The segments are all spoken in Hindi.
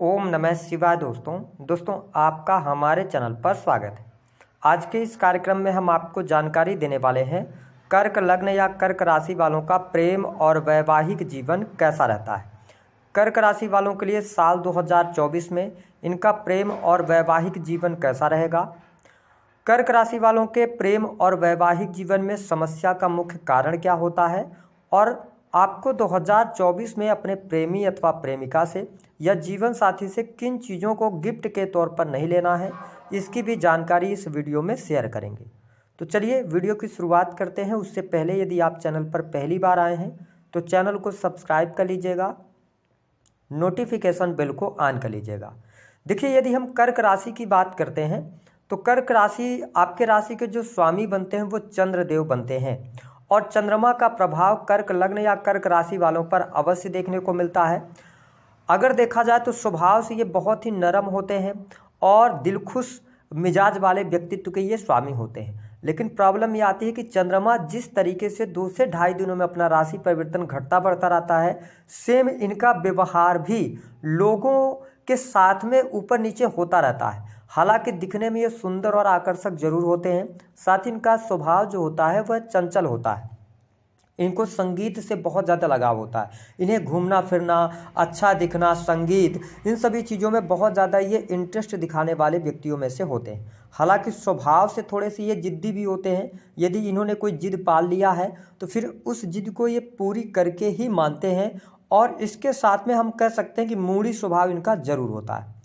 ओम नमः शिवाय। दोस्तों आपका हमारे चैनल पर स्वागत है। आज के इस कार्यक्रम में हम आपको जानकारी देने वाले हैं कर्क लग्न या कर्क राशि वालों का प्रेम और वैवाहिक जीवन कैसा रहता है। कर्क राशि वालों के लिए साल 2024 में इनका प्रेम और वैवाहिक जीवन कैसा रहेगा। कर्क राशि वालों के प्रेम और वैवाहिक जीवन में समस्या का मुख्य कारण क्या होता है और आपको 2024 में अपने प्रेमी अथवा प्रेमिका से या जीवन साथी से किन चीज़ों को गिफ्ट के तौर पर नहीं लेना है, इसकी भी जानकारी इस वीडियो में शेयर करेंगे। तो चलिए वीडियो की शुरुआत करते हैं। उससे पहले यदि आप चैनल पर पहली बार आए हैं तो चैनल को सब्सक्राइब कर लीजिएगा, नोटिफिकेशन बेल को ऑन कर लीजिएगा। देखिए, यदि हम कर्क राशि की बात करते हैं तो कर्क राशि आपके राशि के जो स्वामी बनते हैं वो चंद्रदेव बनते हैं और चंद्रमा का प्रभाव कर्क लग्न या कर्क राशि वालों पर अवश्य देखने को मिलता है। अगर देखा जाए तो स्वभाव से ये बहुत ही नरम होते हैं और दिलखुश मिजाज वाले व्यक्तित्व के ये स्वामी होते हैं। लेकिन प्रॉब्लम ये आती है कि चंद्रमा जिस तरीके से 2 से ढाई दिनों में अपना राशि परिवर्तन घटता बढ़ता रहता है, सेम इनका व्यवहार भी लोगों के साथ में ऊपर नीचे होता रहता है। हालांकि दिखने में ये सुंदर और आकर्षक जरूर होते हैं, साथ ही इनका स्वभाव जो होता है वह चंचल होता है। इनको संगीत से बहुत ज़्यादा लगाव होता है। इन्हें घूमना फिरना, अच्छा दिखना, संगीत, इन सभी चीज़ों में बहुत ज़्यादा ये इंटरेस्ट दिखाने वाले व्यक्तियों में से होते हैं। हालांकि स्वभाव से थोड़े से ये जिद्दी भी होते हैं। यदि इन्होंने कोई जिद पाल लिया है तो फिर उस जिद को ये पूरी करके ही मानते हैं और इसके साथ में हम कह सकते हैं कि मूढ़ी स्वभाव इनका जरूर होता है।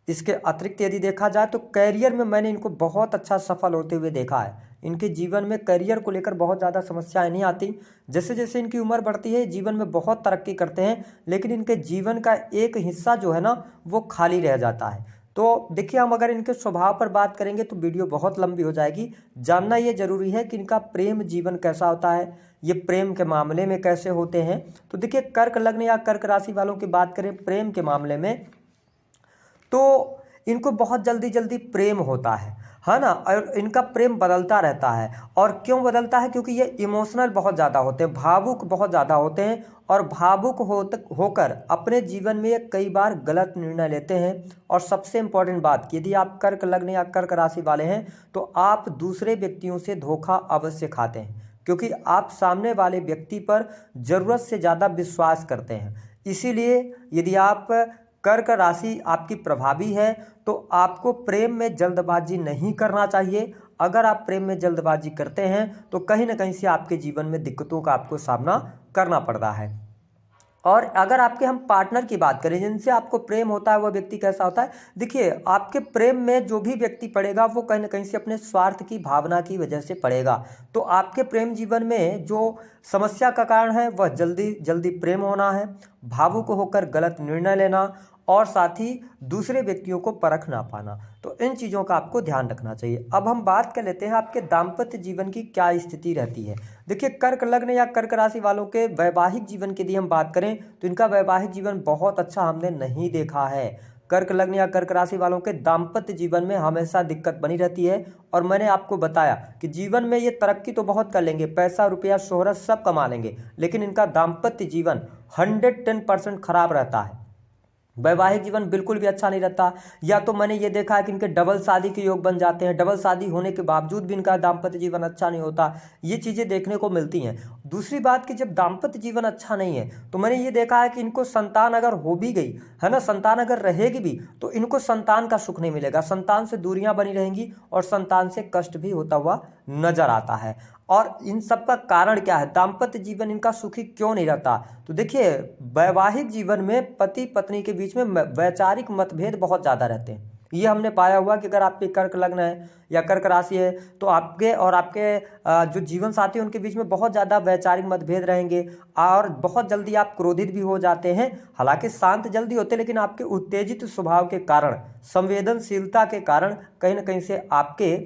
इसके अतिरिक्त यदि देखा जाए तो करियर में मैंने इनको बहुत अच्छा सफल होते हुए देखा है। इनके जीवन में करियर को लेकर बहुत ज़्यादा समस्याएं नहीं आती। जैसे जैसे इनकी उम्र बढ़ती है जीवन में बहुत तरक्की करते हैं, लेकिन इनके जीवन का एक हिस्सा जो है ना वो खाली रह जाता है। तो देखिए, हम अगर इनके स्वभाव पर बात करेंगे तो वीडियो बहुत लंबी हो जाएगी। जानना ये जरूरी है कि इनका प्रेम जीवन कैसा होता है, ये प्रेम के मामले में कैसे होते हैं। तो देखिए, कर्क लग्न या कर्क राशि वालों की बात करें प्रेम के मामले में तो इनको बहुत जल्दी प्रेम होता है ना। और इनका प्रेम बदलता रहता है। और क्यों बदलता है? क्योंकि ये इमोशनल बहुत ज़्यादा होते हैं, भावुक बहुत ज़्यादा होते हैं और भावुक होकर अपने जीवन में ये कई बार गलत निर्णय लेते हैं। और सबसे इम्पोर्टेंट बात, यदि आप कर्क लग्न या कर्क राशि वाले हैं तो आप दूसरे व्यक्तियों से धोखा अवश्य खाते हैं, क्योंकि आप सामने वाले व्यक्ति पर ज़रूरत से ज़्यादा विश्वास करते हैं। इसीलिए यदि आप कर्क राशि आपकी प्रभावी है तो आपको प्रेम में जल्दबाजी नहीं करना चाहिए। अगर आप प्रेम में जल्दबाजी करते हैं तो कहीं ना कहीं से आपके जीवन में दिक्कतों का आपको सामना करना पड़ता है। और अगर आपके हम पार्टनर की बात करें जिनसे आपको प्रेम होता है, वह व्यक्ति कैसा होता है? देखिए, आपके प्रेम में जो भी व्यक्ति पड़ेगा वो कहीं ना कहीं से अपने स्वार्थ की भावना की वजह से पड़ेगा। तो आपके प्रेम जीवन में जो समस्या का कारण है वह जल्दी प्रेम होना है, भावुक होकर गलत निर्णय लेना और साथ ही दूसरे व्यक्तियों को परख ना पाना। तो इन चीज़ों का आपको ध्यान रखना चाहिए। अब हम बात कर लेते हैं आपके दाम्पत्य जीवन की क्या स्थिति रहती है। देखिए, कर्क लग्न या कर्क राशि वालों के वैवाहिक जीवन की यदि हम बात करें तो इनका वैवाहिक जीवन बहुत अच्छा हमने नहीं देखा है। कर्क लग्न या कर्क राशि वालों के दाम्पत्य जीवन में हमेशा दिक्कत बनी रहती है। और मैंने आपको बताया कि जीवन में ये तरक्की तो बहुत कर लेंगे, पैसा रुपया शोहरत सब कमा लेंगे, लेकिन इनका दाम्पत्य जीवन 110% खराब रहता है। वैवाहिक जीवन बिल्कुल भी अच्छा नहीं रहता। या तो मैंने ये देखा है कि इनके डबल शादी के योग बन जाते हैं, डबल शादी होने के बावजूद भी इनका दाम्पत्य जीवन अच्छा नहीं होता। ये चीज़ें देखने को मिलती हैं। दूसरी बात कि जब दाम्पत्य जीवन अच्छा नहीं है तो मैंने ये देखा है कि इनको संतान अगर हो भी गई है ना, संतान अगर रहेगी भी तो इनको संतान का सुख नहीं मिलेगा, संतान से दूरियां बनी रहेंगी और संतान से कष्ट भी होता हुआ नजर आता है। और इन सब का कारण क्या है? दाम्पत्य जीवन इनका सुखी क्यों नहीं रहता? तो देखिए, वैवाहिक जीवन में पति पत्नी के बीच में वैचारिक मतभेद बहुत ज़्यादा रहते हैं। ये हमने पाया हुआ कि अगर आपके कर्क लग्न है या कर्क राशि है तो आपके और आपके जो जीवन साथी हैं उनके बीच में बहुत ज़्यादा वैचारिक मतभेद रहेंगे और बहुत जल्दी आप क्रोधित भी हो जाते हैं। हालांकि शांत जल्दी होते हैं, लेकिन आपके उत्तेजित स्वभाव के कारण, संवेदनशीलता के कारण कहीं ना कहीं से आपके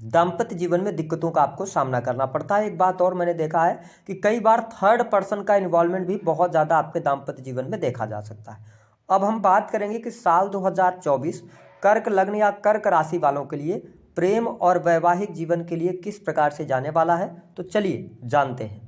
दाम्पत्य जीवन में दिक्कतों का आपको सामना करना पड़ता है। एक बात और मैंने देखा है कि कई बार थर्ड पर्सन का इन्वॉल्वमेंट भी बहुत ज़्यादा आपके दाम्पत्य जीवन में देखा जा सकता है। अब हम बात करेंगे कि साल 2024 कर्क लग्न या कर्क राशि वालों के लिए प्रेम और वैवाहिक जीवन के लिए किस प्रकार से जाने वाला है। तो चलिए जानते हैं।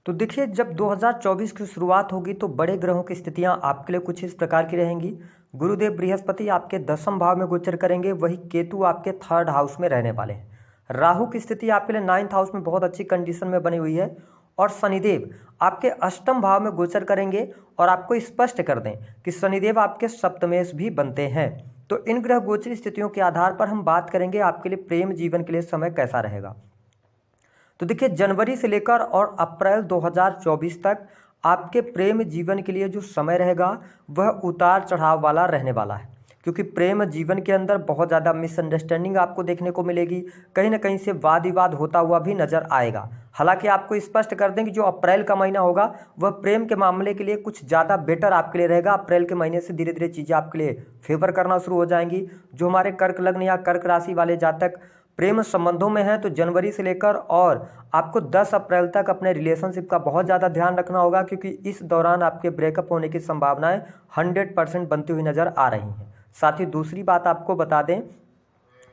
तो देखिए, जब 2024 की शुरुआत होगी तो बड़े ग्रहों की स्थितियां आपके लिए कुछ इस प्रकार की रहेंगी। गुरुदेव बृहस्पति आपके 10वें भाव में गोचर करेंगे, वही केतु आपके 3rd हाउस में रहने वाले हैं। राहु की स्थिति आपके लिए 9th हाउस में बहुत अच्छी कंडीशन में बनी हुई है, और शनिदेव आपके 8वें भाव में गोचर करेंगे। और आपको स्पष्ट कर दें कि शनिदेव आपके सप्तमेश भी बनते हैं। तो इन ग्रह गोचरी स्थितियों के आधार पर हम बात करेंगे आपके लिए प्रेम जीवन के लिए समय कैसा रहेगा। तो देखिए, जनवरी से लेकर और अप्रैल 2024 तक आपके प्रेम जीवन के लिए जो समय रहेगा वह उतार चढ़ाव वाला रहने वाला है, क्योंकि प्रेम जीवन के अंदर बहुत ज़्यादा मिसअंडरस्टैंडिंग आपको देखने को मिलेगी, कहीं ना कहीं से वाद विवाद होता हुआ भी नजर आएगा। हालांकि आपको स्पष्ट कर दें कि जो अप्रैल का महीना होगा वह प्रेम के मामले के लिए कुछ ज़्यादा बेटर आपके लिए रहेगा। अप्रैल के महीने से धीरे धीरे चीज़ें आपके लिए फेवर करना शुरू हो जाएंगी। जो हमारे कर्क लग्न या कर्क राशि वाले जातक प्रेम संबंधों में हैं, तो जनवरी से लेकर और आपको 10 अप्रैल तक अपने रिलेशनशिप का बहुत ज़्यादा ध्यान रखना होगा, क्योंकि इस दौरान आपके ब्रेकअप होने की संभावनाएं 100% बनती हुई नजर आ रही हैं। साथ ही दूसरी बात आपको बता दें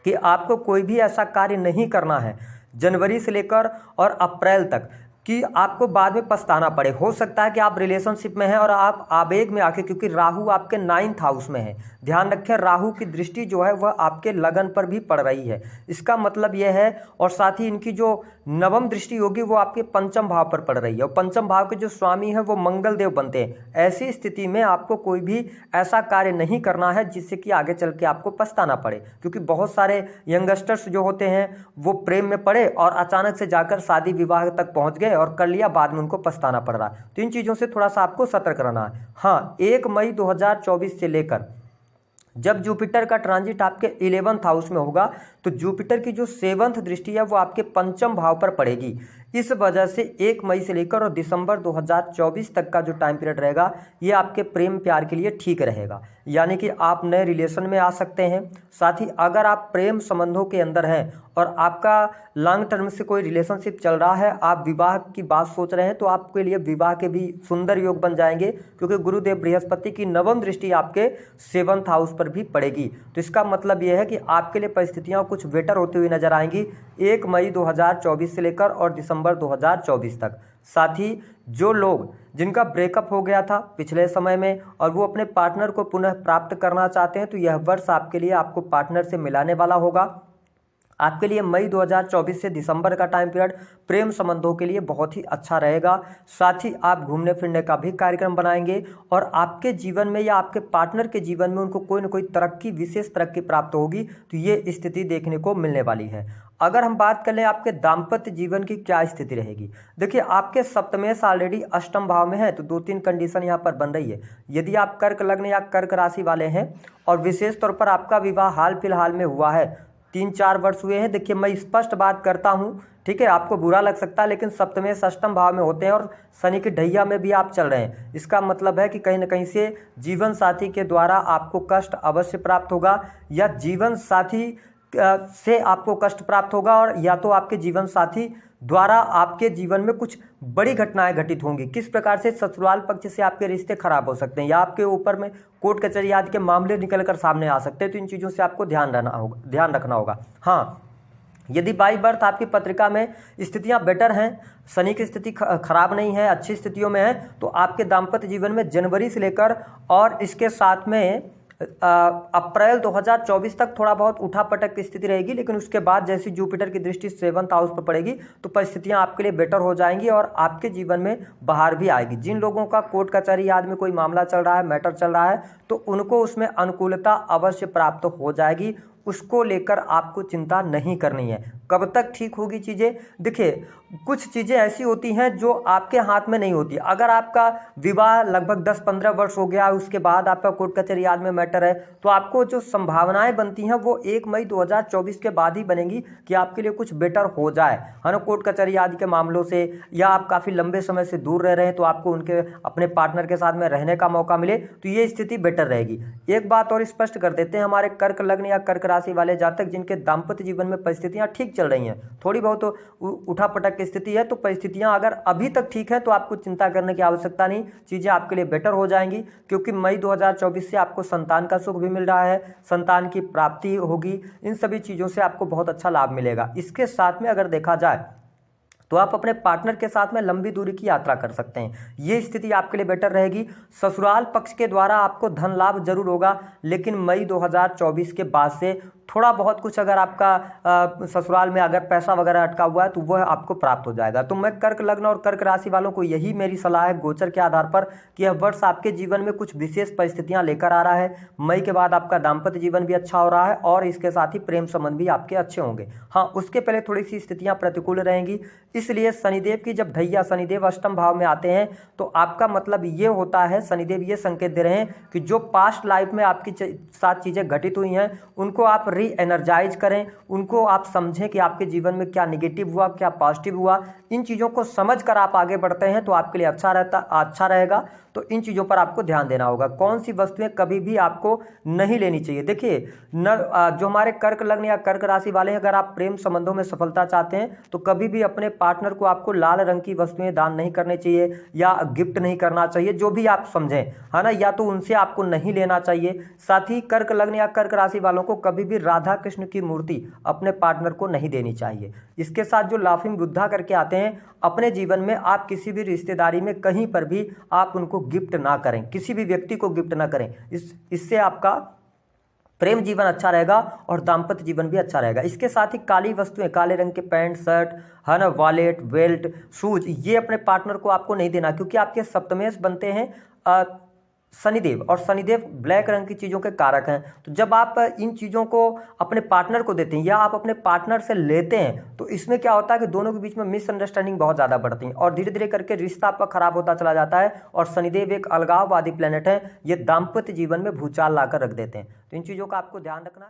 कि आपको कोई भी ऐसा कार्य नहीं करना है जनवरी से लेकर और अप्रैल तक कि आपको बाद में पछताना पड़े। हो सकता है कि आप रिलेशनशिप में हैं और आप आवेग में आके, क्योंकि राहु आपके 9th हाउस में है, ध्यान रखें राहु की दृष्टि जो है वह आपके लगन पर भी पड़ रही है। इसका मतलब यह है, और साथ ही इनकी जो 9वीं दृष्टि होगी वो आपके 5वें भाव पर पड़ रही है, और 5वें भाव के जो स्वामी है वो मंगल देव बनते हैं। ऐसी स्थिति में आपको कोई भी ऐसा कार्य नहीं करना है जिससे कि आगे चल के आपको पछताना पड़े, क्योंकि बहुत सारे यंगस्टर्स जो होते हैं वो प्रेम में पड़े और अचानक से जाकर शादी विवाह तक पहुंच गए और कर लिया, बाद में उनको पछताना पड़ रहा है। तो इन चीज़ों से थोड़ा सा आपको सतर्क रहना है। हाँ, 1 मई 2024 से लेकर जब जुपिटर का ट्रांजिट आपके 11th हाउस में होगा, तो जुपिटर की जो 7th दृष्टि है वो आपके 5वें भाव पर पड़ेगी। इस वजह से 1 मई से लेकर और दिसंबर 2024 तक का जो टाइम पीरियड रहेगा ये आपके प्रेम प्यार के लिए ठीक रहेगा, यानी कि आप नए रिलेशन में आ सकते हैं। साथ ही अगर आप प्रेम संबंधों के अंदर हैं और आपका लॉन्ग टर्म से कोई रिलेशनशिप चल रहा है, आप विवाह की बात सोच रहे हैं, तो आपके लिए विवाह के भी सुंदर योग बन जाएंगे, क्योंकि गुरुदेव बृहस्पति की 9वीं दृष्टि आपके 7th हाउस पर भी पड़ेगी। तो इसका मतलब यह है कि आपके लिए परिस्थितियां कुछ बेटर होती हुई नजर आएंगी 1 मई 2024 से लेकर और दिसंबर 2024 तक। साथ ही जो लोग जिनका ब्रेकअप हो गया था पिछले समय में और वो अपने पार्टनर को पुनः प्राप्त करना चाहते हैं, तो यह वर्ष आपके लिए आपको पार्टनर से मिलाने वाला होगा। आपके लिए मई 2024 से दिसंबर का टाइम पीरियड प्रेम संबंधों के लिए बहुत ही अच्छा रहेगा। साथ ही आप घूमने फिरने का भी कार्यक्रम बनाएंगे और आपके जीवन में या आपके पार्टनर के जीवन में उनको कोई ना कोई तरक्की, विशेष तरक्की प्राप्त होगी। तो ये स्थिति देखने को मिलने वाली है। अगर हम बात कर लें आपके दाम्पत्य जीवन की क्या स्थिति रहेगी, देखिए आपके सप्तमेश ऑलरेडी 8वें भाव में है, तो 2-3 कंडीशन यहाँ पर बन रही है। यदि आप कर्क लग्न या कर्क राशि वाले हैं और विशेष तौर पर आपका विवाह हाल फिलहाल में हुआ है, 3-4 वर्ष हुए हैं, देखिए मैं स्पष्ट बात करता हूं, ठीक है, आपको बुरा लग सकता है, लेकिन सप्तमेश 8वें भाव में होते हैं और शनि की ढैया में भी आप चल रहे हैं। इसका मतलब है कि कहीं ना कहीं से जीवन साथी के द्वारा आपको कष्ट अवश्य प्राप्त होगा, या जीवन साथी से आपको कष्ट प्राप्त होगा, और या तो आपके जीवन साथी द्वारा आपके जीवन में कुछ बड़ी घटनाएं घटित होंगी। किस प्रकार से ससुराल पक्ष से आपके रिश्ते खराब हो सकते हैं, या आपके ऊपर में कोर्ट कचहरी आदि के मामले निकल कर सामने आ सकते हैं। तो इन चीज़ों से आपको ध्यान रखना होगा। हाँ, यदि बाई बर्थ आपकी पत्रिका में स्थितियां बेटर हैं, शनि की स्थिति खराब नहीं है, अच्छी स्थितियों में है, तो आपके दाम्पत्य जीवन में जनवरी से लेकर और इसके साथ में अप्रैल 2024 तक थोड़ा बहुत उठापटक की स्थिति रहेगी, लेकिन उसके बाद जैसी जुपिटर की दृष्टि 7th हाउस पर पड़ेगी तो परिस्थितियां आपके लिए बेटर हो जाएंगी और आपके जीवन में बाहर भी आएगी। जिन लोगों का कोर्ट कचहरी आदि में कोई मामला चल रहा है, मैटर चल रहा है, तो उनको उसमें अनुकूलता अवश्य प्राप्त हो जाएगी। उसको लेकर आपको चिंता नहीं करनी है। कब तक ठीक होगी चीज़ें, देखिए कुछ चीज़ें ऐसी होती हैं जो आपके हाथ में नहीं होती। अगर आपका विवाह लगभग 10-15 वर्ष हो गया, उसके बाद आपका कोर्ट कचहरी आदि में मैटर है, तो आपको जो संभावनाएं बनती हैं वो 1 मई 2024 के बाद ही बनेगी कि आपके लिए कुछ बेटर हो जाए, है ना, कोर्ट कचहरी आदि के मामलों से, या आप काफ़ी लंबे समय से दूर रह रहे हैं तो आपको उनके अपने पार्टनर के साथ में रहने का मौका मिले, तो ये स्थिति बेटर रहेगी। एक बात और स्पष्ट कर देते हैं, हमारे कर्क लग्न या कर्क राशि वाले जातक जिनके दाम्पत्य जीवन में परिस्थितियां ठीक चल रही हैं, थोड़ी बहुत उठापटक की स्थिति है, तो परिस्थितियां अगर अभी तक ठीक है तो आपको चिंता करने की आवश्यकता नहीं, चीजें आपके लिए बेटर हो जाएंगी, क्योंकि मई 2024 से आपको संतान का सुख भी मिल रहा है, संतान की प्राप्ति होगी, इन सभी चीजों से आपको बहुत अच्छा लाभ मिलेगा। इसके साथ में अगर देखा जाए तो आप अपने पार्टनर के साथ में लंबी दूरी की यात्रा कर सकते हैं। ये स्थिति आपके लिए बेटर रहेगी। ससुराल पक्ष के द्वारा आपको धन लाभ जरूर होगा, लेकिन मई 2024 के बाद से थोड़ा बहुत कुछ अगर आपका ससुराल में अगर पैसा वगैरह अटका हुआ है तो वह आपको प्राप्त हो जाएगा। तो मैं कर्क लग्न और कर्क राशि वालों को यही मेरी सलाह है गोचर के आधार पर कि यह वर्ष आपके जीवन में कुछ विशेष परिस्थितियां लेकर आ रहा है। मई के बाद आपका दाम्पत्य जीवन भी अच्छा हो रहा है और इसके साथ ही प्रेम संबंध भी आपके अच्छे होंगे। हाँ, उसके पहले थोड़ी सी स्थितियां प्रतिकूल रहेंगी, इसलिए शनिदेव की जब ढैया शनिदेव अष्टम भाव में आते हैं तो आपका मतलब ये होता है, शनिदेव ये संकेत दे रहे हैं कि जो पास्ट लाइफ में आपकी साथ चीज़ें घटित हुई हैं उनको आप री एनर्जाइज करें, उनको आप समझें कि आपके जीवन में क्या निगेटिव हुआ क्या पॉजिटिव हुआ। इन चीज़ों को समझ कर आप आगे बढ़ते हैं तो आपके लिए अच्छा रहेगा। तो इन चीज़ों पर आपको ध्यान देना होगा। कौन सी वस्तुएं कभी भी आपको नहीं लेनी चाहिए। देखिए जो हमारे कर्क लग्न या कर्क राशि वाले हैं, अगर आप प्रेम संबंधों में सफलता चाहते हैं तो कभी भी अपने पार्टनर को आपको लाल रंग की वस्तुएं दान नहीं करनी चाहिए या गिफ्ट नहीं करना चाहिए, जो भी आप समझें, है ना, या तो उनसे आपको नहीं लेना चाहिए। साथ ही कर्क लग्न या कर्क राशि वालों को कभी भी राधा कृष्ण की मूर्ति अपने पार्टनर को नहीं देनी चाहिए। इसके साथ जो लाफिंग बुद्धा करके आते हैं, अपने जीवन में आप किसी भी रिश्तेदारी में कहीं पर भी आप उनको गिफ्ट ना करें, किसी भी व्यक्ति को गिफ्ट ना करें। इससे आपका प्रेम जीवन अच्छा रहेगा और दाम्पत्य जीवन भी अच्छा रहेगा। इसके साथ ही काली वस्तुएं, काले रंग के पैंट शर्ट, है ना, वॉलेट बेल्ट शूज, ये अपने पार्टनर को आपको नहीं देना, क्योंकि आपके सप्तमेश बनते हैं शनिदेव, और शनिदेव ब्लैक रंग की चीज़ों के कारक हैं। तो जब आप इन चीज़ों को अपने पार्टनर को देते हैं या आप अपने पार्टनर से लेते हैं तो इसमें क्या होता है कि दोनों के बीच में मिसअंडरस्टैंडिंग बहुत ज़्यादा बढ़ती है और धीरे धीरे करके रिश्ता आपका खराब होता चला जाता है। और शनिदेव एक अलगाववादी प्लेनेट है, ये दाम्पत्य जीवन में भूचाल लाकर रख देते हैं। तो इन चीज़ों का आपको ध्यान रखना है।